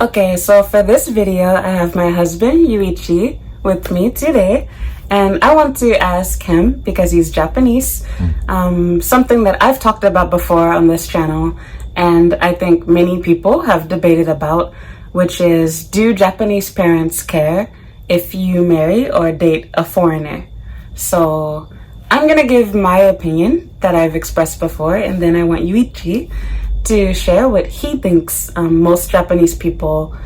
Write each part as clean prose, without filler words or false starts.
Okay, so for this video, I have my husband, Yuichi, with me today. And I want to ask him, because he's Japanese, something that I've talked about before on this channel, and I think many people have debated about, which is, do Japanese parents care if you marry or date a foreigner? So I'm gonna give my opinion that I've expressed before, and then I want Yuichi to share what he thinks most Japanese people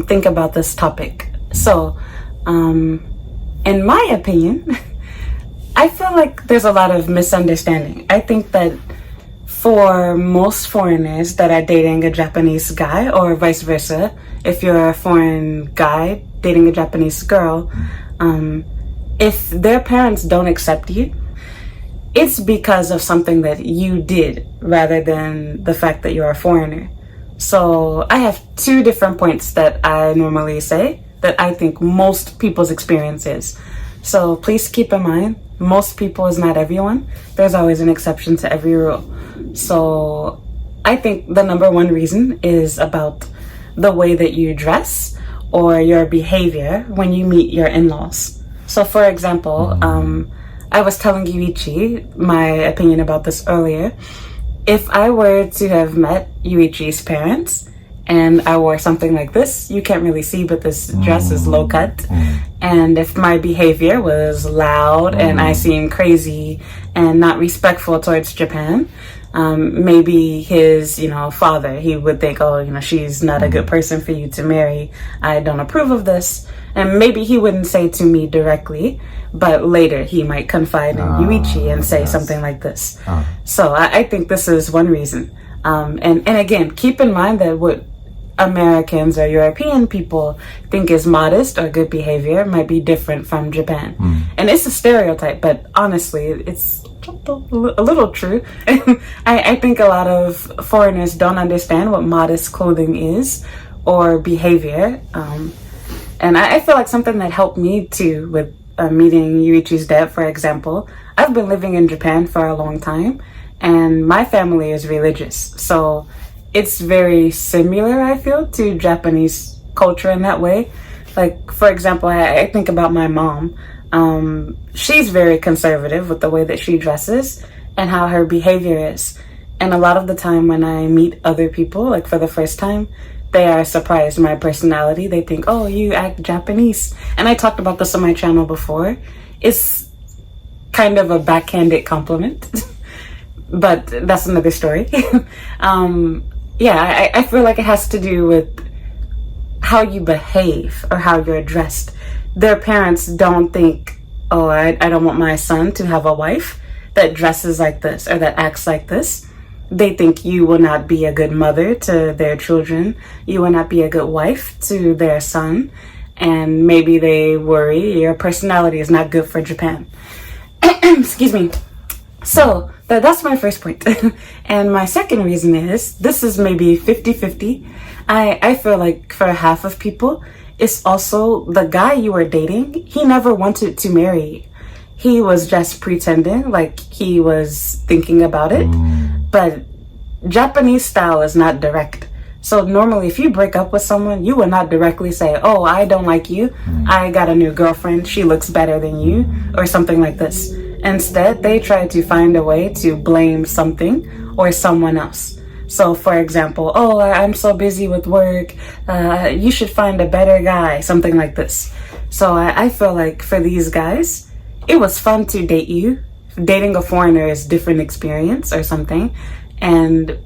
think about this topic. So, in my opinion, I feel like there's a lot of misunderstanding. I think that for most foreigners that are dating a Japanese guy, or vice versa, if you're a foreign guy dating a Japanese girl, if their parents don't accept you, it's because of something that you did rather than the fact that you're a foreigner. So I have two different points that I normally say that I think most people's experience is. So please keep in mind, most people is not everyone. There's always an exception to every rule. So I think the number one reason is about the way that you dress or your behavior when you meet your in-laws. So for example, I was telling Yuichi my opinion about this earlier. If I were to have met Yuichi's parents and I wore something like this, you can't really see, but this dress is low cut. And if my behavior was loud and I seemed crazy and not respectful towards Japan, maybe his, father, he would think, oh, she's not a good person for you to marry. I don't approve of this. And maybe he wouldn't say to me directly, but later he might confide in Yuichi and say something like this. So I think this is one reason. And again, keep in mind that what Americans or European people think is modest or good behavior might be different from Japan. And it's a stereotype, but honestly, it's a little true. I think a lot of foreigners don't understand what modest clothing is or behavior. And I feel like something that helped me too with meeting Yuichi's dad, for example, I've been living in Japan for a long time and my family is religious. So it's very similar, I feel, to Japanese culture in that way. Like, for example, I think about my mom. She's very conservative with the way that she dresses and how her behavior is. And a lot of the time when I meet other people, like for the first time, they are surprised my personality. They think, oh, you act Japanese. And I talked about this on my channel before. It's kind of a backhanded compliment, but that's another story. I feel like it has to do with how you behave or how you're dressed. Their parents don't think, oh, I don't want my son to have a wife that dresses like this or that acts like this. They think you will not be a good mother to their children. You will not be a good wife to their son. And maybe they worry your personality is not good for Japan. Excuse me. So that's my first point. And my second reason is, this is maybe 50-50. I feel like for half of people, it's also the guy you were dating. He never wanted to marry you. He was just pretending like he was thinking about it. But Japanese style is not direct. So normally if you break up with someone, you will not directly say, oh, I don't like you. I got a new girlfriend. She looks better than you, or something like this. Instead, they try to find a way to blame something or someone else. So for example, oh, I'm so busy with work. You should find a better guy, something like this. So I feel like for these guys, it was fun to date you. Dating a foreigner is a different experience or something. And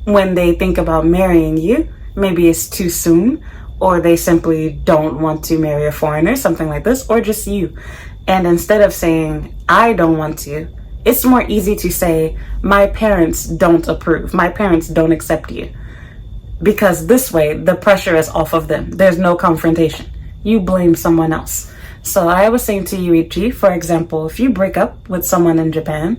when they think about marrying you, maybe it's too soon, or they simply don't want to marry a foreigner, something like this, or just you. And instead of saying, I don't want to, it's more easy to say, my parents don't approve. My parents don't accept you. Because this way, the pressure is off of them. There's no confrontation. You blame someone else. So I was saying to Yuichi, for example, if you break up with someone in Japan,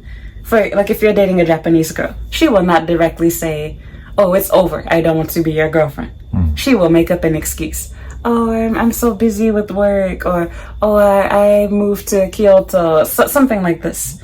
if you're dating a Japanese girl, she will not directly say, oh, it's over. I don't want to be your girlfriend. She will make up an excuse. Oh, I'm so busy with work, or oh, I moved to Kyoto, something like this.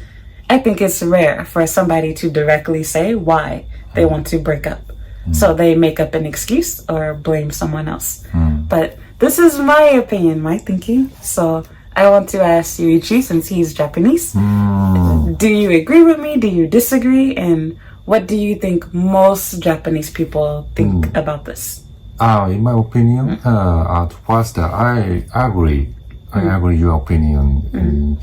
I think it's rare for somebody to directly say why they want to break up. So they make up an excuse or blame someone else. But this is my opinion, my thinking. So I want to ask Yuichi, since he's Japanese, do you agree with me? Do you disagree? And what do you think most Japanese people think about this? In my opinion, at first, I agree. I agree your opinion.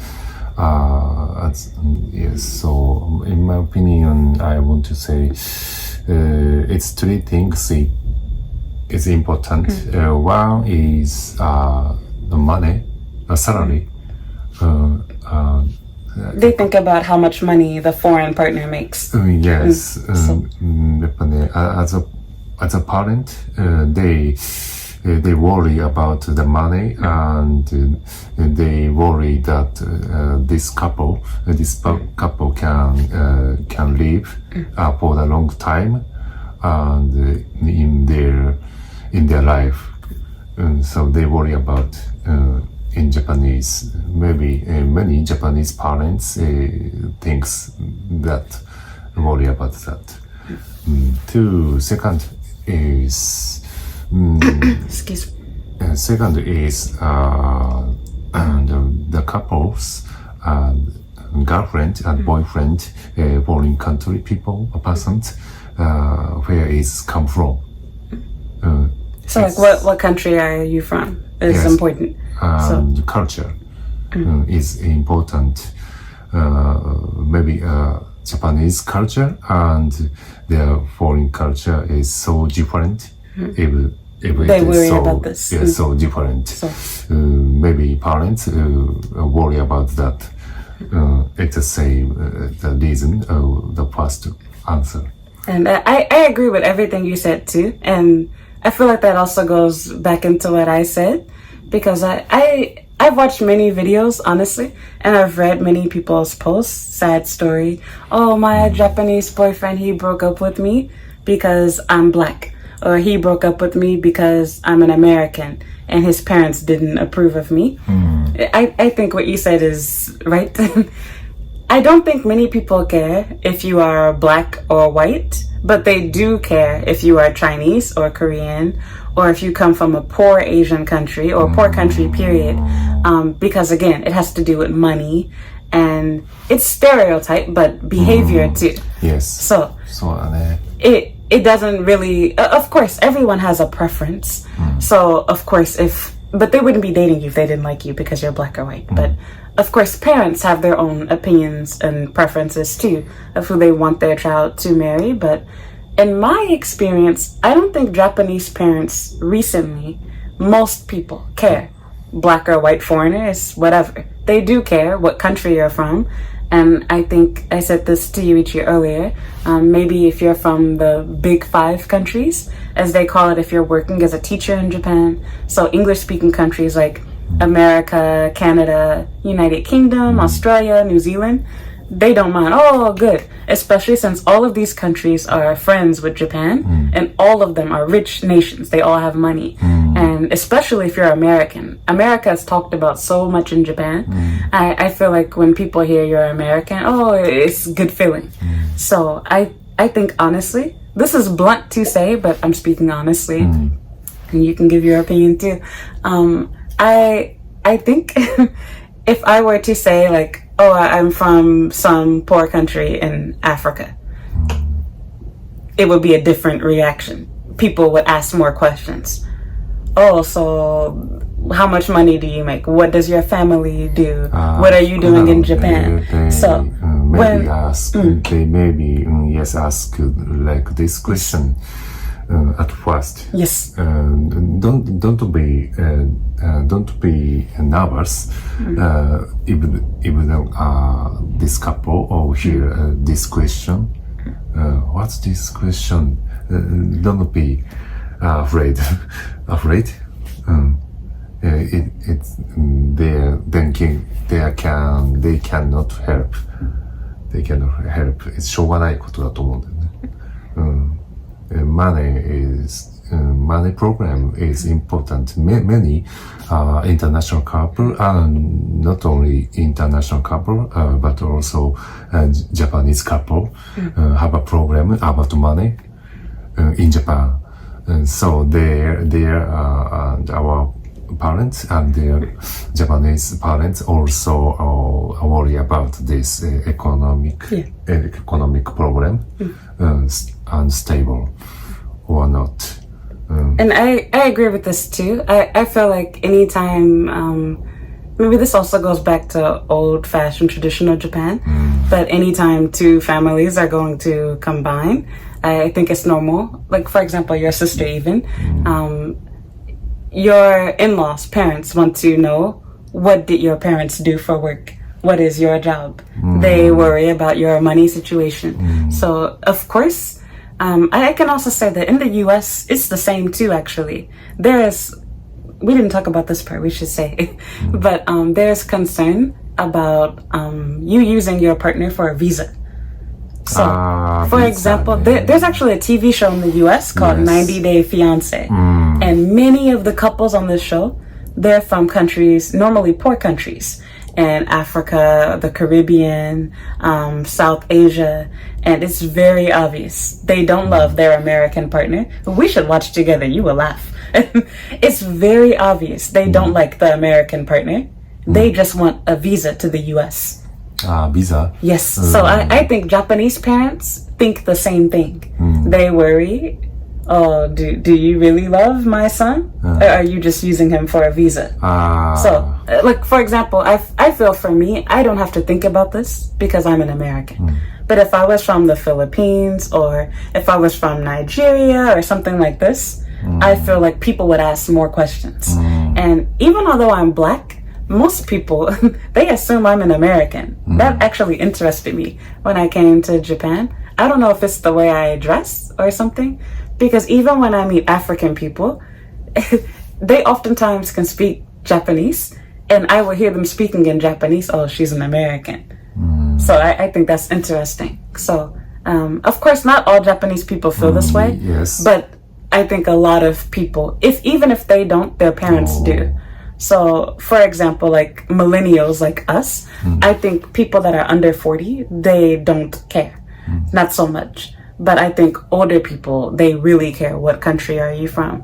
Yes. So, in my opinion, I want to say it's three things. It's important. One is the money, the salary. They think about how much money the foreign partner makes. Yes. As a parent, they worry about the money, and they worry that this couple can live for a long time, and in their life. So they worry about in Japanese. Maybe many Japanese parents worry about that. Second is Excuse me. Second is the couples, girlfriend and boyfriend, foreign country people, persons, where is come from. So, like, what country are you from? Is important. The culture is important. Maybe Japanese culture and their foreign culture is so different. If They it is worry so, about this. so different. So, Maybe parents worry about that. It's the same the reason the first answer. and I agree with everything you said too. And I feel like that also goes back into what I said, because I've watched many videos, honestly, and I've read many people's posts, sad story. Oh, my Japanese boyfriend, he broke up with me because I'm black. Or he broke up with me because I'm an American and his parents didn't approve of me. I think what you said is right. I don't think many people care if you are black or white, but they do care if you are Chinese or Korean, or if you come from a poor Asian country or poor country, period. Because again, it has to do with money, and it's stereotype, but behavior too. Yes. So uh, it doesn't really, of course, everyone has a preference. So of course, but they wouldn't be dating you if they didn't like you because you're black or white. But of course, parents have their own opinions and preferences too of who they want their child to marry. But in my experience, I don't think Japanese parents recently, most people care. Black or white, foreigners, whatever. They do care what country you're from. And I think I said this to Yuichi earlier. Maybe if you're from the big 5 countries, as they call it, if you're working as a teacher in Japan, so English-speaking countries like America, Canada, United Kingdom, Australia, New Zealand, they don't mind. Oh, good. Especially since all of these countries are friends with Japan, and all of them are rich nations. They all have money. And especially if you're American. America is talked about so much in Japan. I feel like when people hear you're American, oh, it's a good feeling. So I think, honestly, this is blunt to say, but I'm speaking honestly. And you can give your opinion too. I think if I were to say, like, oh, I'm from some poor country in Africa, it would be a different reaction. People would ask more questions. Oh, so how much money do you make? What does your family do? What are you doing in Japan? So maybe ask like this question at first. Yes. Don't be nervous. Even this couple or hear this question. What's this question? Don't be afraid. It's they're thinking they cannot help. They cannot help. It's しょうがないことだと思うんだよね。Money program is important. Many international couple, and not only international couple, but also Japanese couple have a program about money. in Japan. And so our parents and their Japanese parents also worry about this economic problem, unstable or not. And I agree with this too. I feel like anytime, maybe this also goes back to old-fashioned traditional Japan, but anytime two families are going to combine, I think it's normal. Like, for example, your sister even, your in-laws' parents want to know, what did your parents do for work? What is your job? They worry about your money situation. So, of course, I can also say that in the US, it's the same too, actually. We didn't talk about this part, we should say, but there's concern about you using your partner for a visa. So, for example, there's actually a TV show in the US called 90 Day Fiancé. And many of the couples on this show, they're from countries, normally poor countries, in Africa, the Caribbean, South Asia, and it's very obvious. They don't love their American partner. We should watch together, you will laugh. It's very obvious. They don't like the American partner. They just want a visa to the US. Visa? Yes. So I think Japanese parents think the same thing. They worry, oh, do you really love my son? Or are you just using him for a visa? So, like, for example, I feel for me, I don't have to think about this because I'm an American. But if I was from the Philippines or if I was from Nigeria or something like this, I feel like people would ask more questions. And even although I'm black, most people, they assume I'm an American. That actually interested me when I came to Japan. I don't know if it's the way I dress or something, because even when I meet African people, they oftentimes can speak Japanese, and I will hear them speaking in Japanese, oh, she's an American. So I think that's interesting. So, of course, not all Japanese people feel this way, but I think a lot of people, even if they don't, their parents do. So, for example, like millennials like us, I think people that are under 40, they don't care. Not so much. But I think older people, they really care. What country are you from?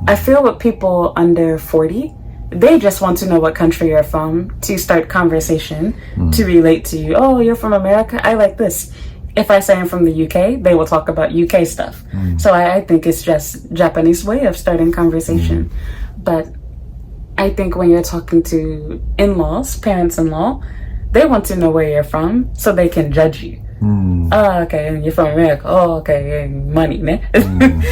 I feel with people under 40, they just want to know what country you're from to start conversation, to relate to you. Oh, you're from America? I like this. If I say I'm from the UK, they will talk about UK stuff. So I think it's just Japanese way of starting conversation. But I think when you're talking to in-laws, parents-in-law, they want to know where you're from so they can judge you. Oh, okay, you're from America. Oh, okay, money, ne?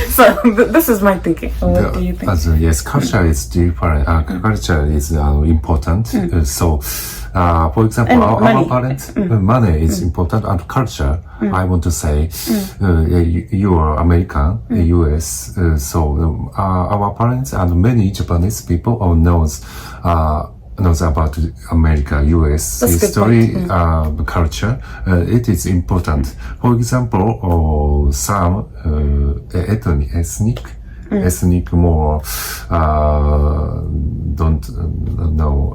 So this is my thinking. What do you think? Yes, culture is different. Culture is important. So, for example, our parents, money is important, and culture. I want to say, you are American, US. So our parents and many Japanese people knows about America, US history, culture. It is important. For example, some ethnic more don't know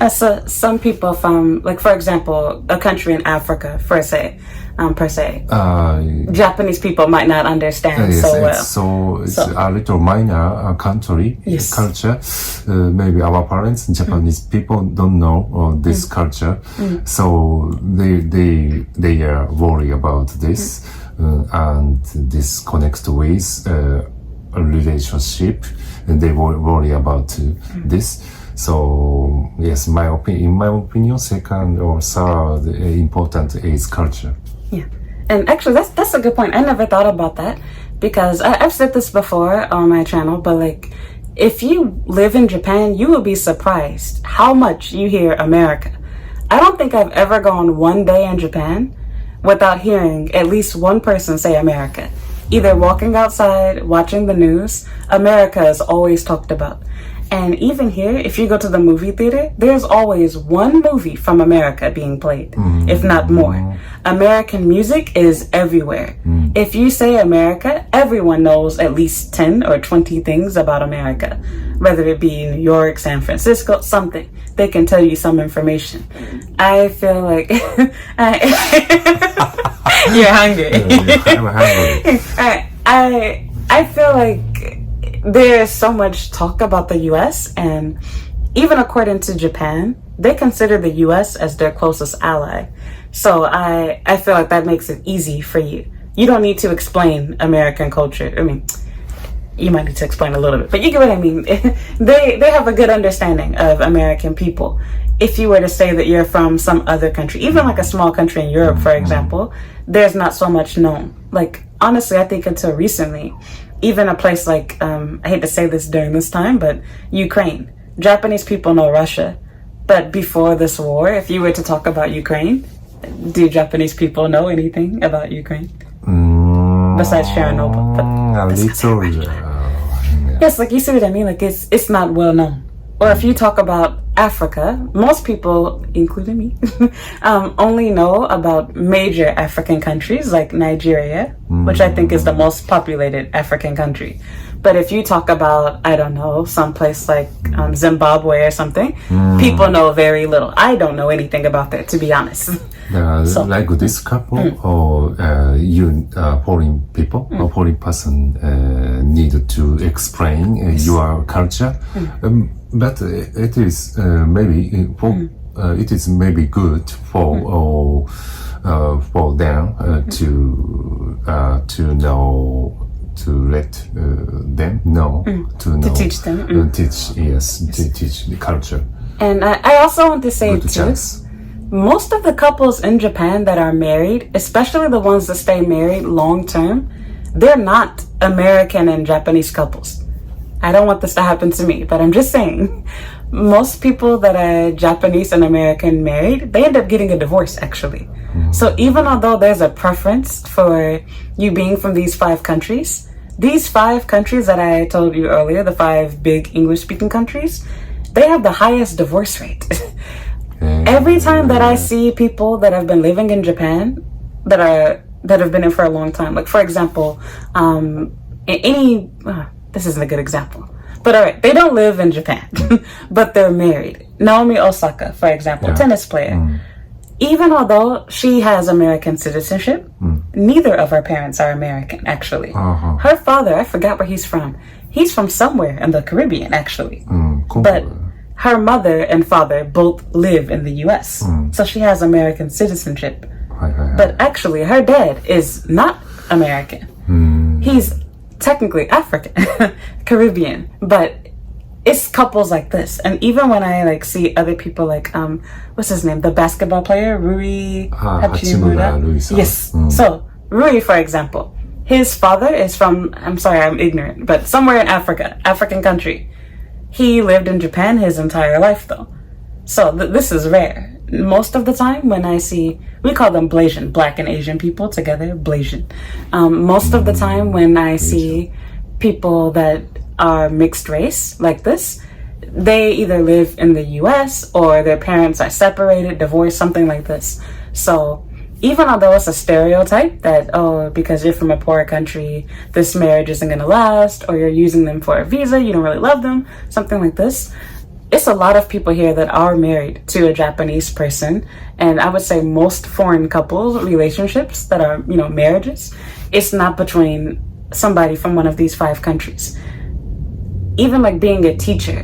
so some people from, like, for example, a country in Africa, per se, Japanese people might not understand so well. So it's a little minor country culture. Maybe our parents, Japanese people, don't know this culture, so they are worried about this, and this connects with a relationship, and they worry about this. So yes, in my opinion, second or third important is culture. Yeah, and actually that's a good point. I never thought about that, because I've said this before on my channel, but like, if you live in Japan, you will be surprised how much you hear America. I don't think I've ever gone one day in Japan without hearing at least one person say America. Either walking outside, watching the news, America is always talked about. And even here, if you go to the movie theater, there's always one movie from America being played, if not more. American music is everywhere. If you say America, everyone knows at least 10 or 20 things about America. Whether it be New York, San Francisco, something. They can tell you some information. I feel like... You're hungry. I'm hungry. I feel like there's so much talk about the US, and even according to Japan, they consider the US as their closest ally. So I feel like that makes it easy for you. You don't need to explain American culture. I mean, you might need to explain a little bit, but you get what I mean. They have a good understanding of American people. If you were to say that you're from some other country, even like a small country in Europe, for example, there's not so much known. Like, honestly, I think until recently, even a place like, I hate to say this during this time, but Ukraine. Japanese people know Russia. But before this war, if you were to talk about Ukraine, do Japanese people know anything about Ukraine? Besides Chernobyl. But A little. yes, like you see what I mean? Like it's not well known. Or if you talk about Africa, most people, including me, only know about major African countries like Nigeria, which I think is the most populated African country. But if you talk about, I don't know, someplace like Zimbabwe or something, people know very little. I don't know anything about that, to be honest. Like this couple or foreign people or foreign person need to explain your culture, but it is maybe it is maybe good for them to know. To let them know, to know, to teach them, teach the culture. And I also want to say Good too, chance. most of the couples in Japan that are married, especially the ones that stay married long term, they're not American and Japanese couples. I don't want this to happen to me, but I'm just saying, most people that are Japanese and American married, they end up getting a divorce actually. So even although there's a preference for you being from these 5 countries, these 5 countries that I told you earlier, the 5 big English-speaking countries, they have the highest divorce rate. Every time that I see people that have been living in Japan that have been in for a long time, like for example, this isn't a good example, but all right, they don't live in Japan, but they're married. Naomi Osaka, for example, tennis player. Even although she has American citizenship, neither of her parents are American, actually. Her father, I forgot where he's from. He's from somewhere in the Caribbean, actually. Cool. But her mother and father both live in the US. So she has American citizenship. But actually, her dad is not American. He's technically African, Caribbean, but it's couples like this. And even when I like see other people like what's his name, the basketball player Rui Hachimura. Yes. So Rui, for example, his father is from, I'm sorry, I'm ignorant, but somewhere in Africa, African country. He lived in Japan his entire life though. So this is rare. Most of the time when I see, we call them Blasian, Black and Asian people together, Blasian. Most of the time when I see people that are mixed race like this, they either live in the US or their parents are separated, divorced, something like this. So even although it's a stereotype that, oh, because you're from a poor country, this marriage isn't going to last, or you're using them for a visa, you don't really love them, something like this, it's a lot of people here that are married to a Japanese person. And I would say most foreign couples, relationships that are, marriages, it's not between somebody from one of these 5 countries. Even like being a teacher,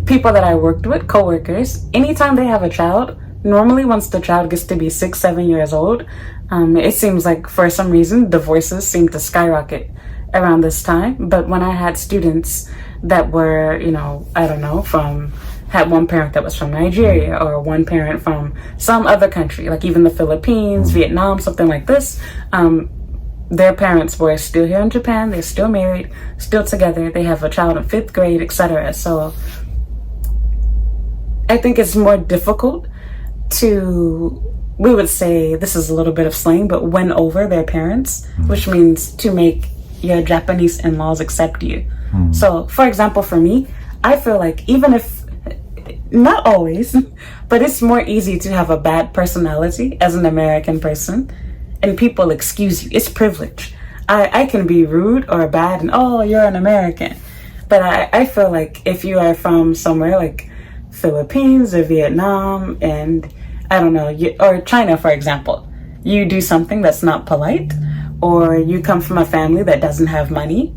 people that I worked with, coworkers, anytime they have a child, normally once the child gets to be 6-7 years old, it seems like for some reason divorces seem to skyrocket around this time. But when I had students that were, I don't know, had one parent that was from Nigeria or one parent from some other country, like even the Philippines, Vietnam, something like this, their parents were still here in Japan, they're still married, still together, they have a child in 5th grade, etc. So I think it's more difficult to, we would say, this is a little bit of slang, but win over their parents, which means to make your Japanese in-laws accept you. So, for example, for me, I feel like even if, not always, but it's more easy to have a bad personality as an American person, and people excuse you. It's privilege. I can be rude or bad and, oh, you're an American. But I feel like if you are from somewhere like Philippines or Vietnam and, I don't know, or China, for example, you do something that's not polite, or you come from a family that doesn't have money,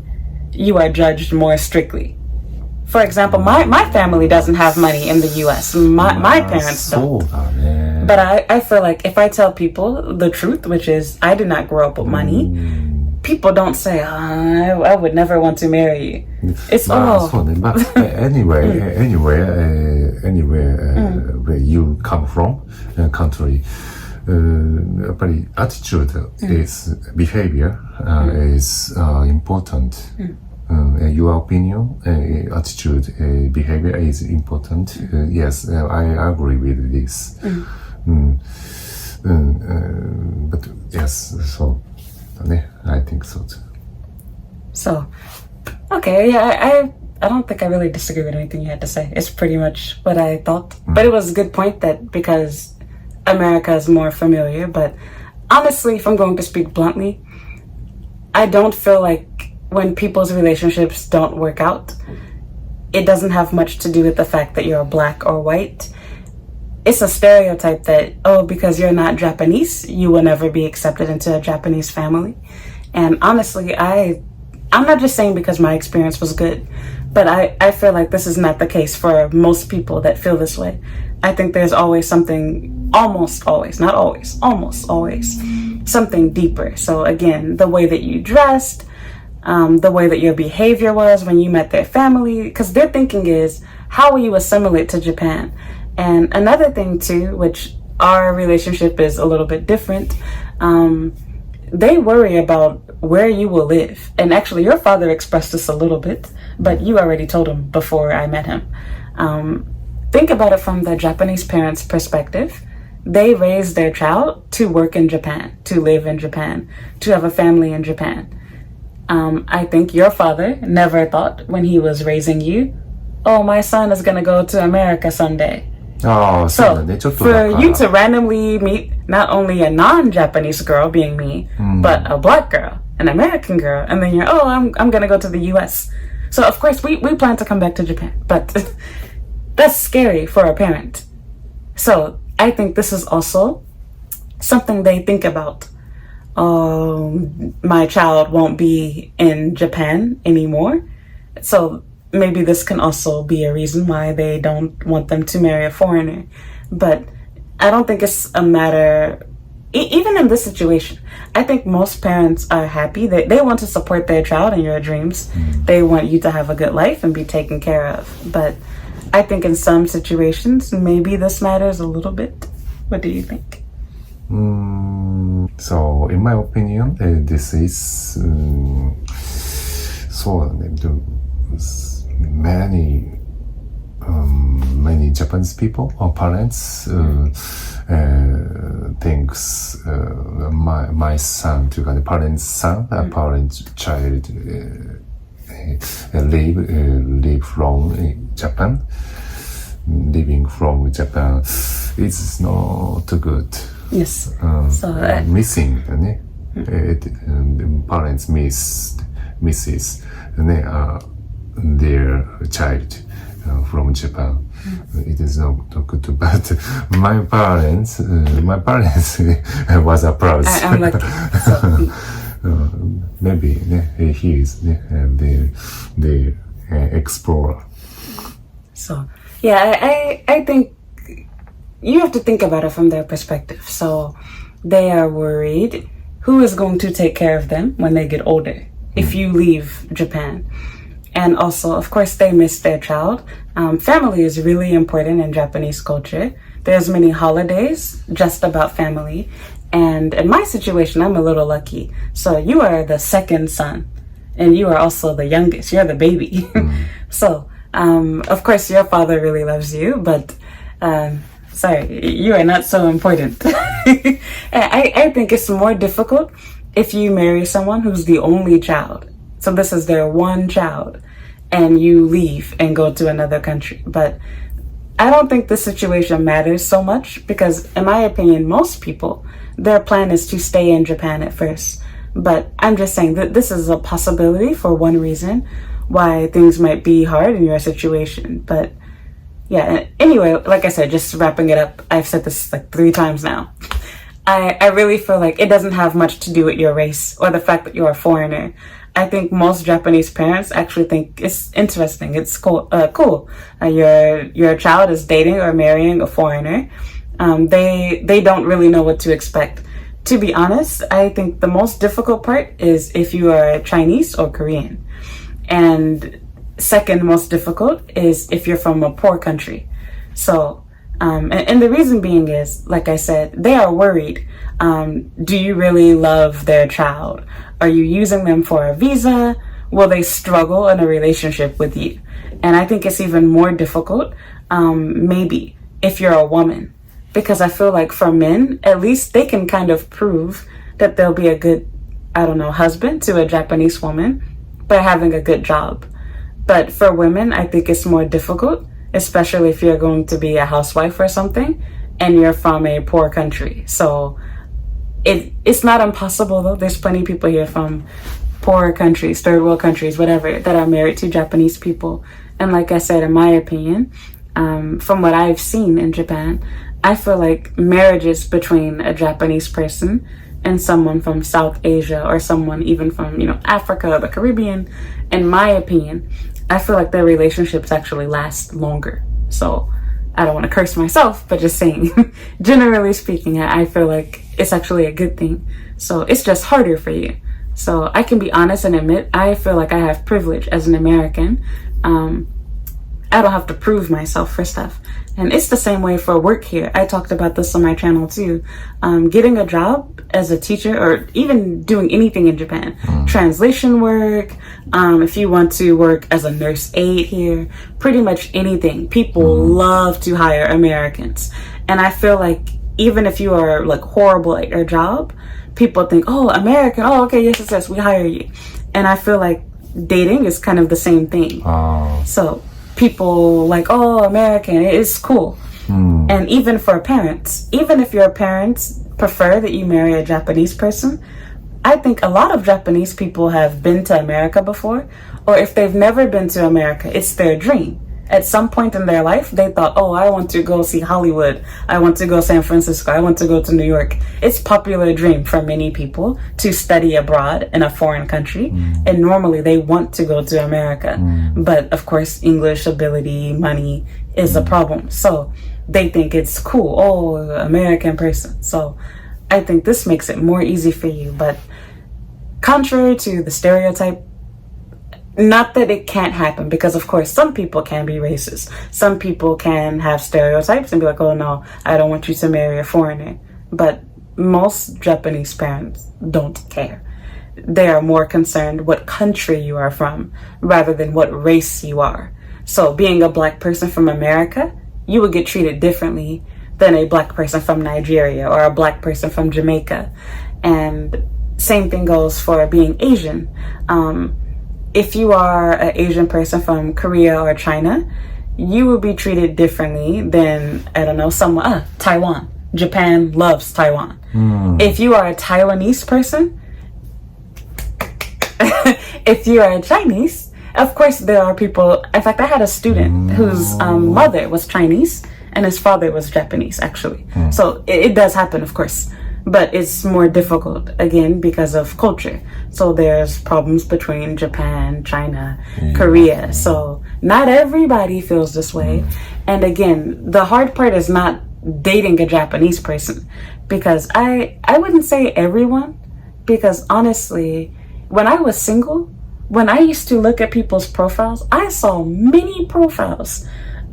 you are judged more strictly. For example, my family doesn't have money in the US. My parents don't. But I feel like if I tell people the truth, which is I did not grow up with money, people don't say, I would never want to marry you. It's all. But anyway, where you come from, country, やっぱり attitude is behavior is important. Your opinion, attitude, behavior is important. Yes, I agree with this. But yes, so I think so too. So, okay, yeah, I don't think I really disagree with anything you had to say. It's pretty much what I thought. But it was a good point that because America is more familiar, but honestly, if I'm going to speak bluntly, I don't feel like when people's relationships don't work out, it doesn't have much to do with the fact that you're black or white. It's a stereotype that, because you're not Japanese, you will never be accepted into a Japanese family. And honestly, I'm not just saying because my experience was good, but I feel like this is not the case for most people that feel this way. I think there's always something, almost always, not always, almost always, something deeper. So again, the way that you dressed, the way that your behavior was when you met their family, because their thinking is, how will you assimilate to Japan? And another thing too, which our relationship is a little bit different, they worry about where you will live. And actually your father expressed this a little bit, but you already told him before I met him. Think about it from the Japanese parents' perspective. They raise their child to work in Japan, to live in Japan, to have a family in Japan. I think your father never thought when he was raising you, my son is going to go to America someday. So for you to randomly meet not only a non-Japanese girl, being me, but a black girl, an American girl, and then you're, I'm going to go to the US. So of course we plan to come back to Japan, but that's scary for a parent. So I think this is also something they think about. My child won't be in Japan anymore. So maybe this can also be a reason why they don't want them to marry a foreigner. But I don't think it's a matter, even in this situation, I think most parents are happy. They want to support their child in your dreams. They want you to have a good life and be taken care of. But I think in some situations, maybe this matters a little bit. What do you think? So, in my opinion, this is many Japanese people or parents thinks my son, to the parent's son, parent's child live from Japan. Living from Japan is not good. Yes. Missing, parents misses their child from Japan. It is not good, but my parents was a plus. I'm lucky. Maybe he is the explorer. So yeah, I think you have to think about it from their perspective. So they are worried who is going to take care of them when they get older if you leave Japan. And also, of course, they miss their child. Family is really important in Japanese culture. There's many holidays just about family. And in my situation, I'm a little lucky. So you are the second son and you are also the youngest. You're the baby. So, of course, your father really loves you, but sorry, you are not so important. I think it's more difficult if you marry someone who's the only child. So this is their one child and you leave and go to another country. But I don't think this situation matters so much because, in my opinion, most people, their plan is to stay in Japan at first. But I'm just saying that this is a possibility for one reason why things might be hard in your situation. But yeah, anyway, like I said, just wrapping it up, I've said this like 3 times now. I really feel like it doesn't have much to do with your race or the fact that you're a foreigner. I think most Japanese parents actually think it's interesting. It's cool. Your child is dating or marrying a foreigner. They don't really know what to expect. To be honest, I think the most difficult part is if you are Chinese or Korean. And second most difficult is if you're from a poor country. So, and the reason being is, like I said, they are worried. Do you really love their child? Are you using them for a visa? Will they struggle in a relationship with you? And I think it's even more difficult, maybe, if you're a woman. Because I feel like for men, at least they can kind of prove that they'll be a good, husband to a Japanese woman by having a good job. But for women, I think it's more difficult, especially if you're going to be a housewife or something and you're from a poor country. So it's not impossible, though. There's plenty of people here from poorer countries, third world countries, whatever, that are married to Japanese people. And like I said, in my opinion, from what I've seen in Japan, I feel like marriages between a Japanese person and someone from South Asia or someone even from, Africa or the Caribbean, in my opinion, I feel like their relationships actually last longer. So I don't want to curse myself, but just saying, generally speaking, I feel like it's actually a good thing. So it's just harder for you. So I can be honest and admit, I feel like I have privilege as an American. I don't have to prove myself for stuff. And it's the same way for work here. I talked about this on my channel too. Getting a job as a teacher or even doing anything in Japan, translation work, if you want to work as a nurse aide here, pretty much anything. People love to hire Americans. And I feel like even if you are like horrible at your job, people think, oh, American, oh, okay, yes, we hire you. And I feel like dating is kind of the same thing. So people like, oh, American, it's cool. And even for parents, even if your parents prefer that you marry a Japanese person, I think a lot of Japanese people have been to America before, or if they've never been to America, it's their dream. At some point in their life, they thought, oh, I want to go see Hollywood. I want to go San Francisco. I want to go to New York. It's a popular dream for many people to study abroad in a foreign country. And normally they want to go to America. But of course, English ability, money is a problem. So they think it's cool. Oh, American person. So I think this makes it more easy for you. But contrary to the stereotype, not that it can't happen, because of course some people can be racist. Some people can have stereotypes and be like, oh no, I don't want you to marry a foreigner. But most Japanese parents don't care. They are more concerned what country you are from rather than what race you are. So being a black person from America, you would get treated differently than a black person from Nigeria or a black person from Jamaica. And same thing goes for being Asian. If you are an Asian person from Korea or China, you will be treated differently than, I don't know, Taiwan. Japan loves Taiwan. If you are a Taiwanese person, if you are a Chinese, of course there are people, in fact, I had a student whose mother was Chinese and his father was Japanese, actually. So it does happen, of course. But it's more difficult, again, because of culture. So there's problems between Japan, China, Korea. So not everybody feels this way. And again, the hard part is not dating a Japanese person. Because I wouldn't say everyone. Because honestly, when I was single, when I used to look at people's profiles, I saw many profiles.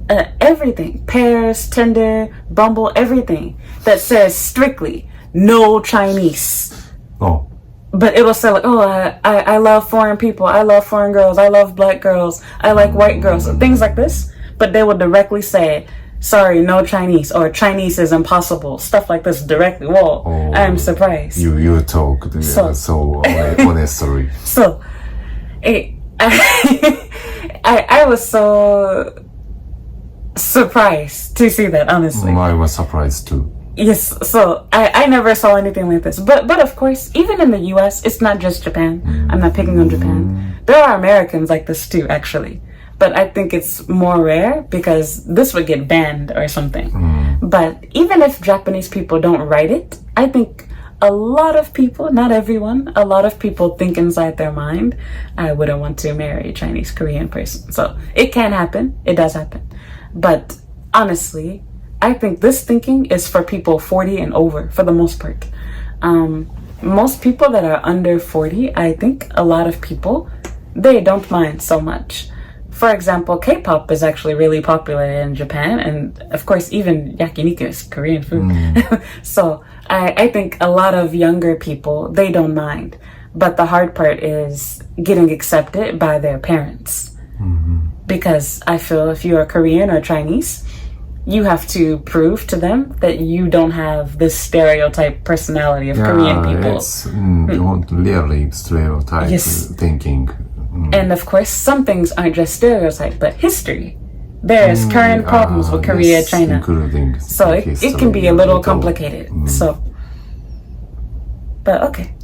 Everything. Pairs, Tinder, Bumble, everything. That says strictly no Chinese. Oh. But it will say like, oh, I love foreign people. I love foreign girls. I love black girls. I like white girls. Things like this. But they will directly say, sorry, no Chinese. Or Chinese is impossible. Stuff like this directly. Whoa, I'm surprised. You talk so honestly. So, I was so surprised to see that, honestly. I was surprised too. Yes, so I never saw anything like this. But of course, even in the US, it's not just Japan. I'm not picking on Japan. There are Americans like this too, actually. But I think it's more rare because this would get banned or something. But even if Japanese people don't write it, I think a lot of people, not everyone, a lot of people think inside their mind, I wouldn't want to marry a Chinese Korean person. So it can happen. It does happen. But honestly, I think this thinking is for people 40 and over for the most part. Most people that are under 40, I think a lot of people, they don't mind so much. For example, K-pop is actually really popular in Japan, and of course even yakiniku is Korean food. So I think a lot of younger people, they don't mind. But the hard part is getting accepted by their parents. Because I feel if you're Korean or Chinese, you have to prove to them that you don't have this stereotype personality of Korean people. It's really stereotype thinking. And of course, some things aren't just stereotype, but history. There's current problems with Korea, China. So it can be a little complicated. So, but okay.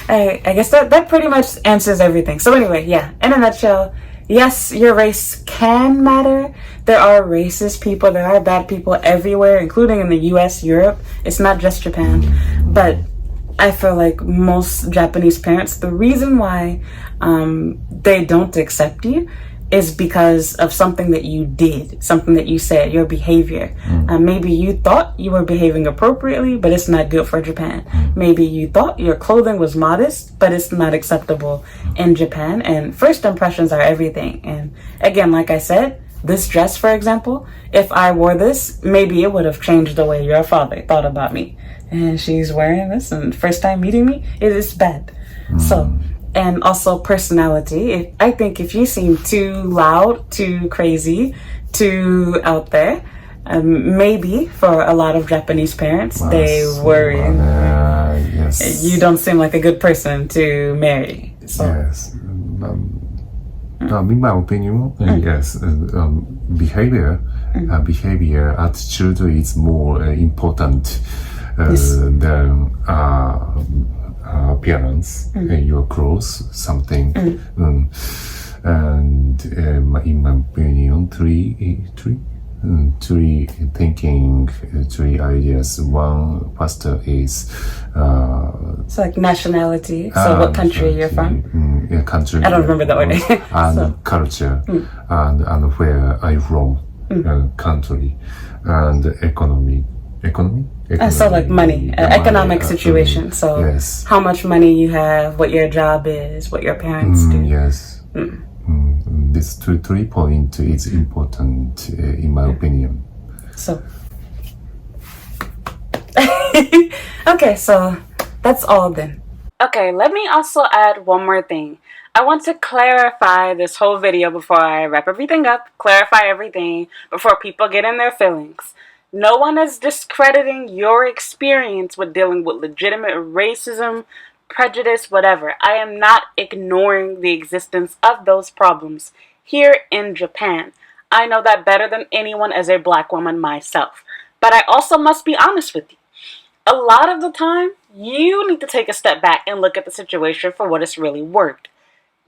I guess that pretty much answers everything. So anyway, yeah, in a nutshell, yes, your race can matter. There are racist people, there are bad people everywhere, including in the US, Europe. It's not just Japan. But I feel like most Japanese parents, the reason why they don't accept you is because of something that you did, something that you said, your behavior. Maybe you thought you were behaving appropriately, but it's not good for Japan. Maybe you thought your clothing was modest, but it's not acceptable in Japan. And first impressions are everything. And again, like I said, this dress, for example, if I wore this, maybe it would have changed the way your father thought about me. And she's wearing this, and first time meeting me, it is bad. So, and also personality. I think if you seem too loud, too crazy, too out there, maybe for a lot of Japanese parents, they worry. Yes. You don't seem like a good person to marry. So. Yes. In my opinion, yes, behavior, attitude is more important than appearance. Your clothes, something, and in my opinion, three thinking, three ideas. One first is it's like nationality. So what country you're from? Country. I don't remember the order. And So. culture, and where I'm from, country, and economy. So like money, economic situation. So yes. how much money you have, what your job is, what your parents do. Yes. This three point is important in my opinion. So okay, so that's all then. Okay, let me also add one more thing. I want to clarify this whole video before I wrap everything up, clarify everything before people get in their feelings. No one is discrediting your experience with dealing with legitimate racism, prejudice, whatever. I am not ignoring the existence of those problems here in Japan. I know that better than anyone as a black woman myself. But I also must be honest with you. A lot of the time, you need to take a step back and look at the situation for what it's really worth.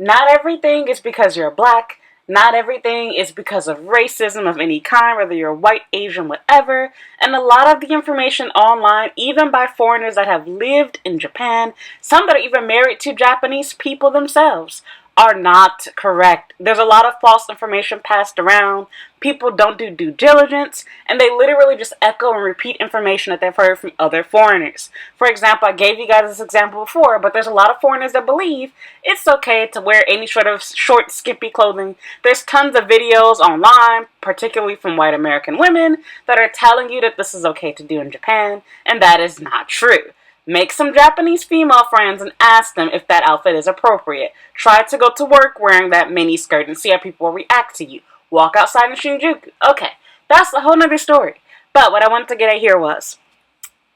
Not everything is because you're black. Not everything is because of racism of any kind, whether you're white, Asian, whatever. And a lot of the information online, even by foreigners that have lived in Japan, some that are even married to Japanese people themselves, are not correct. There's a lot of false information passed around. People don't do due diligence, and they literally just echo and repeat information that they've heard from other foreigners. For example, I gave you guys this example before, but there's a lot of foreigners that believe it's okay to wear any sort of short, skimpy clothing. There's tons of videos online, particularly from white American women, that are telling you that this is okay to do in Japan, and that is not true. Make some Japanese female friends and ask them if that outfit is appropriate. Try to go to work wearing that mini skirt and see how people will react to you. Walk outside in Shinjuku. Okay, that's a whole nother story. But what I wanted to get at here was,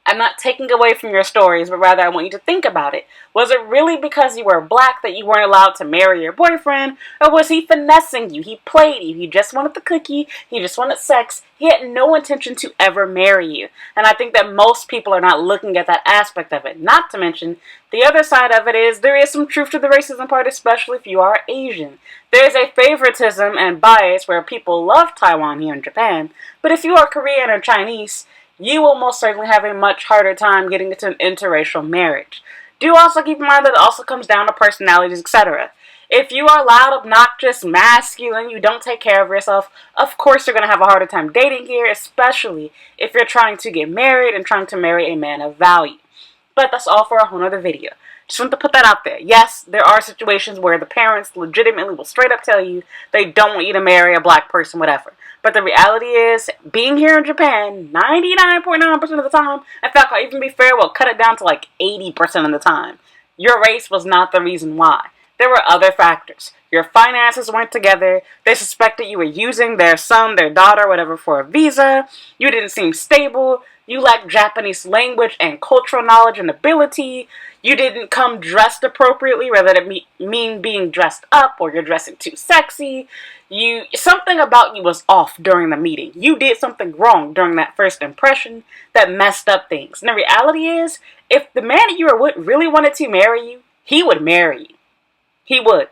I'm not taking away from your stories, but rather I want you to think about it. Was it really because you were black that you weren't allowed to marry your boyfriend? Or was he finessing you? He played you. He just wanted the cookie. He just wanted sex. He had no intention to ever marry you. And I think that most people are not looking at that aspect of it. Not to mention, the other side of it is there is some truth to the racism part, especially if you are Asian. There's a favoritism and bias where people love Taiwan here in Japan. But if you are Korean or Chinese, you will most certainly have a much harder time getting into an interracial marriage. Do also keep in mind that it also comes down to personalities, etc. If you are loud, obnoxious, masculine, you don't take care of yourself, of course you're going to have a harder time dating here, especially if you're trying to get married and trying to marry a man of value. But that's all for a whole other video. Just want to put that out there. Yes, there are situations where the parents legitimately will straight up tell you they don't want you to marry a black person, whatever. But the reality is, being here in Japan, 99.9% of the time, in fact, I'll even be fair, we'll cut it down to like 80% of the time, your race was not the reason why. There were other factors. Your finances weren't together. They suspected you were using their son, their daughter, whatever, for a visa. You didn't seem stable. You lacked Japanese language and cultural knowledge and ability. You didn't come dressed appropriately, whether it mean being dressed up or you're dressing too sexy. Something about you was off during the meeting. You did something wrong during that first impression that messed up things. And the reality is, if the man that you were with really wanted to marry you, he would marry you. He would.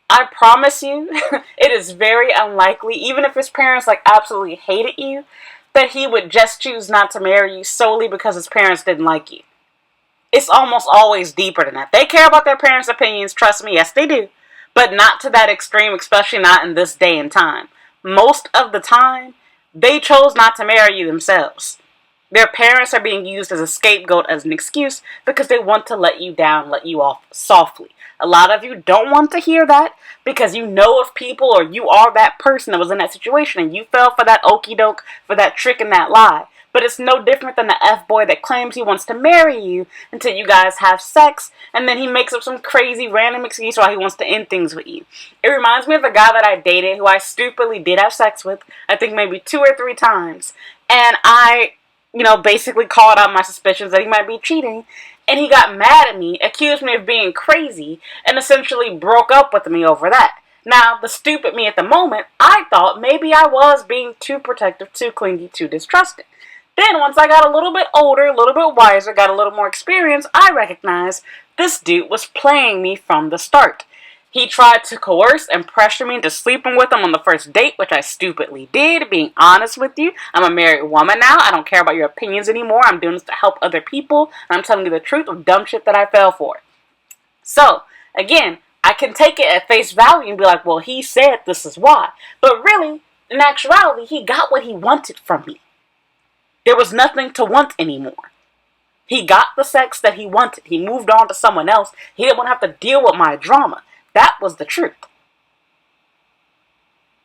I promise you, it is very unlikely, even if his parents absolutely hated you, that he would just choose not to marry you solely because his parents didn't like you. It's almost always deeper than that. They care about their parents' opinions, trust me, yes they do. But not to that extreme, especially not in this day and time. Most of the time, they chose not to marry you themselves. Their parents are being used as a scapegoat, as an excuse, because they want to let you down, let you off softly. A lot of you don't want to hear that because you know of people or you are that person that was in that situation and you fell for that okie doke, for that trick and that lie. But it's no different than the F-boy that claims he wants to marry you until you guys have sex, and then he makes up some crazy random excuse why he wants to end things with you. It reminds me of a guy that I dated who I stupidly did have sex with, I think maybe 2 or 3 times. And I, basically called out my suspicions that he might be cheating. And he got mad at me, accused me of being crazy, and essentially broke up with me over that. Now, the stupid me at the moment, I thought maybe I was being too protective, too clingy, too distrusting. Then, once I got a little bit older, a little bit wiser, got a little more experience, I recognized this dude was playing me from the start. He tried to coerce and pressure me into sleeping with him on the first date, which I stupidly did, being honest with you. I'm a married woman now. I don't care about your opinions anymore. I'm doing this to help other people. And I'm telling you the truth of dumb shit that I fell for. So, again, I can take it at face value and be like, well, he said this is why. But really, in actuality, he got what he wanted from me. There was nothing to want anymore. He got the sex that he wanted. He moved on to someone else. He didn't want to have to deal with my drama. That was the truth.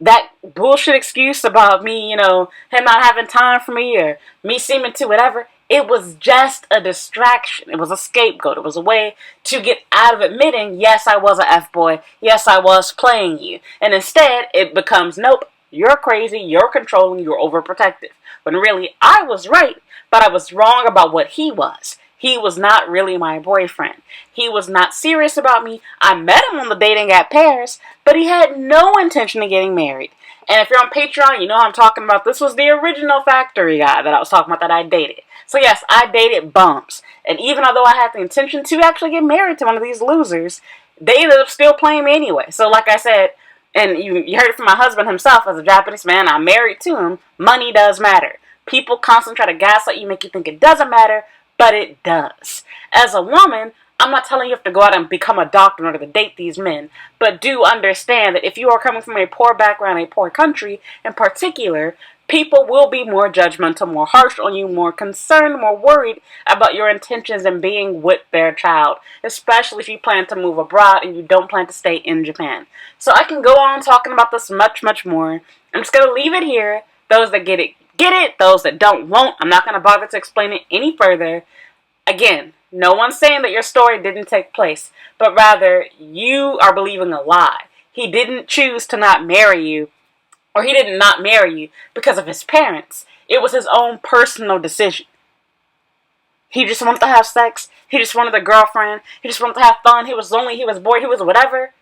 That bullshit excuse about me, him not having time for me or me seeming to whatever, it was just a distraction. It was a scapegoat. It was a way to get out of admitting, yes, I was a F-boy. Yes, I was playing you. And instead, it becomes, nope, you're crazy, you're controlling, you're overprotective. When really, I was right, but I was wrong about what he was. He was not really my boyfriend. He was not serious about me. I met him on the dating app Pairs, but he had no intention of getting married. And if you're on Patreon, you know I'm talking about. This was the original factory guy that I was talking about that I dated. So yes, I dated bums. And even although I had the intention to actually get married to one of these losers, they ended up still playing me anyway. So like I said, and you heard it from my husband himself, as a Japanese man, I'm married to him, money does matter. People constantly try to gaslight you, make you think it doesn't matter, but it does. As a woman, I'm not telling you have to go out and become a doctor in order to date these men, but do understand that if you are coming from a poor background, a poor country in particular, people will be more judgmental, more harsh on you, more concerned, more worried about your intentions in being with their child, especially if you plan to move abroad and you don't plan to stay in Japan. So I can go on talking about this much, much more. I'm just going to leave it here. Those that get it, get it. Those that don't, won't. I'm not going to bother to explain it any further. Again, no one's saying that your story didn't take place, but rather you are believing a lie. He didn't choose to not marry you, or he did not marry you because of his parents. It was his own personal decision. He just wanted to have sex. He just wanted a girlfriend. He just wanted to have fun. He was lonely. He was bored. He was whatever.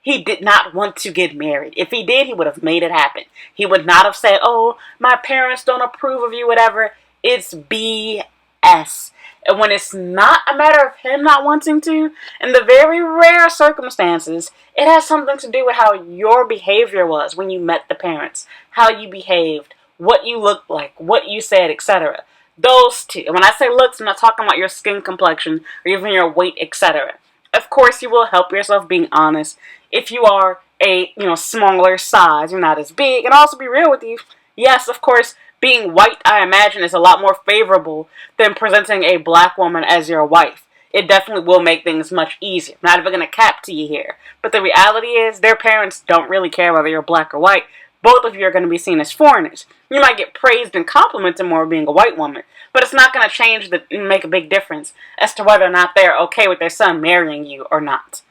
He did not want to get married. If he did, he would have made it happen. He would not have said, oh, my parents don't approve of you, whatever. It's BS. And when it's not a matter of him not wanting to, in the very rare circumstances, it has something to do with how your behavior was when you met the parents, how you behaved, what you looked like, what you said, etc. Those two. And when I say looks, I'm not talking about your skin complexion or even your weight, etc. Of course, you will help yourself being honest. If you are a smaller size, you're not as big. And also be real with you. Yes, of course, being white, I imagine, is a lot more favorable than presenting a black woman as your wife. It definitely will make things much easier. I'm not even going to cap to you here. But the reality is, their parents don't really care whether you're black or white. Both of you are going to be seen as foreigners. You might get praised and complimented more being a white woman, but it's not going to make a big difference as to whether or not they're okay with their son marrying you or not.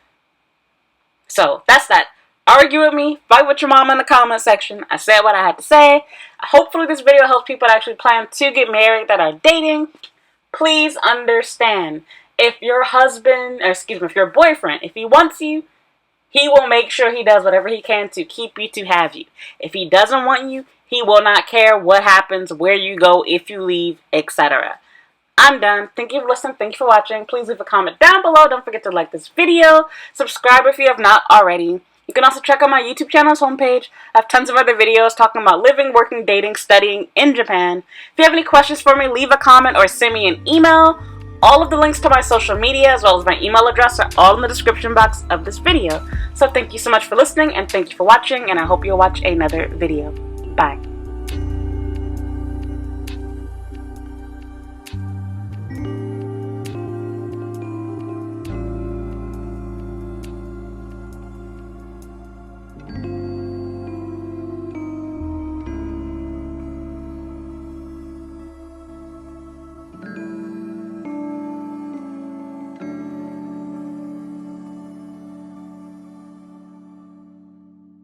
So, that's that. Argue with me, fight with your mama in the comment section. I said what I had to say. Hopefully this video helps people that actually plan to get married, that are dating. Please understand, if your boyfriend, if he wants you, he will make sure he does whatever he can to keep you, to have you. If he doesn't want you, he will not care what happens, where you go, if you leave, etc. I'm done. Thank you for listening. Thank you for watching. Please leave a comment down below. Don't forget to like this video. Subscribe if you have not already. You can also check out my YouTube channel's homepage. I have tons of other videos talking about living, working, dating, studying in Japan. If you have any questions for me, leave a comment or send me an email. All of the links to my social media as well as my email address are all in the description box of this video. So thank you so much for listening and thank you for watching, and I hope you'll watch another video. Bye.